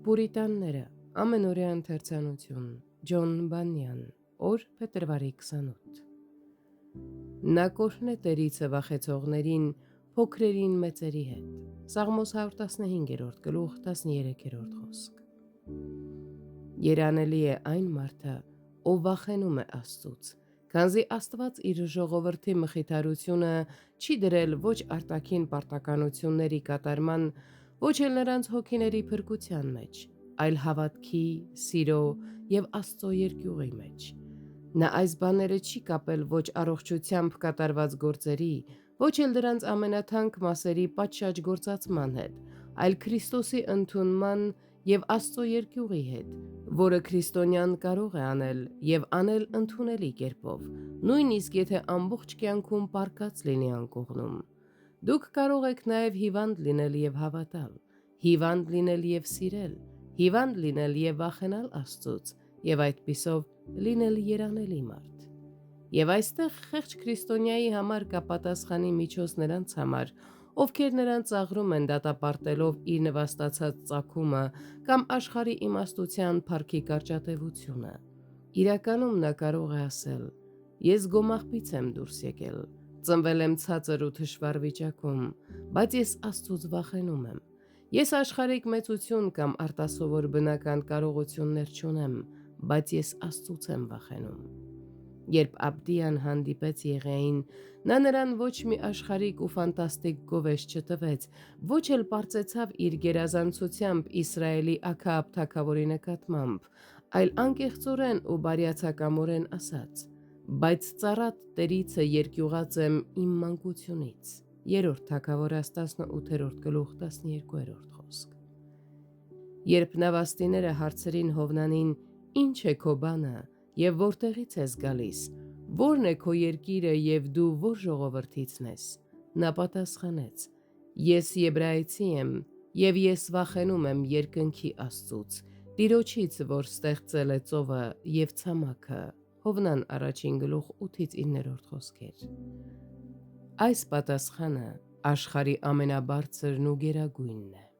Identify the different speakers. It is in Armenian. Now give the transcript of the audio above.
Speaker 1: Պուրիտանները, ամենօրյա ընթերցանություն, Ջոն Բանյան, օր փետրվարի 28։ Նա կօրհնե տերիցը վախեցողներին, փոքրերին մեծերի հետ։ Սաղմոս 115 գլուխ 13 խոսք։ Երանելի է այն մարդը, ով վախենում է Աստծուց, քանզի Աստված իր ժողովրդի մխիթարությունը չի դրել ոչ արտաքին պարտականությունների կատարման, ոչ էլ նրանց հոգիների փրկության մեջ, այլ հավատքի, սիրո և Աստծո երկյուղի մեջ։ Նա այս բաները չի կապել ոչ առողջությամբ կատարված գործերի, ոչ էլ դրանց ամենաթանկ մասերի պատշաճ գործածման հետ, այլ Քրիստոսի ընդունման և Աստծո երկյուղի հետ, որը քրիստոնյան կարող է անել և անել ընդունելի կերպով, նույնիսկ եթե ամբողջ կյանքում պառկած լինի անկողնում։ Դուք կարող եք նաև հիվանդ լինել և հավատալ, հիվանդ լինել և սիրել, հիվանդ լինել և վախենալ Աստծուց և այդպիսով լինել երանելի մարդ։ Եվ այստեղ խեղճ քրիստոնյայի համար կա պատասխանի միջոց նրանց համար, ովքեր նրան ծաղրում են դատապարտելով իր նվաստացած ծագումը կամ աշխարհի իմաստության փառքի կարճատևությունը։ Իրականում նա կարող է ասել. «Ես գոմաղբից եմ դուրս եկել, ծնվել եմ ցածր ու թշվառ վիճակում, բայց ես Աստծուց վախենում եմ։ Ես աշխարհիկ մեծություն կամ արտասովոր բնական կարողություններ չունեմ, բայց ես Աստծուց եմ վախենում»։ Երբ Աբդիան հանդիպեց Եղիային, նա նրան ոչ մի աշխարհիկ ու ֆանտաստիկ գովեշ չտվեց, ոչ էլ պարծեցավ իր գերազանցությամբ Իսրայելի Աքաբ թագավորի նկատմամբ, այլ անկեղծորեն ու բարյացակամորեն ասաց. «Բայց ծառատ տերիցը երկյուղած եմ իմ մանկությունից»։ Երրորդ Թագավորաց 18 գլուխ 12 խոսք։ Երբ նավաստիները հարցրին Հովնանին. «Ինչ է քո բանը և որտեղից ես գալիս, ո՞րն է քո երկիրը և դու ո՞ր ժողովրդիցն ես», նա պատասխանեց. «Ես եբրայեցի եմ և ես վախենում եմ երկնքի Աստծուց, Տիրոջից, որ ստեղծել է ծովը և ցամաքը»։ Հովնան 1 գլուխ 8-9 խոսքեր։ Այս պատասխանը աշխարհի ամենաբարձրն ու գերագույնն է։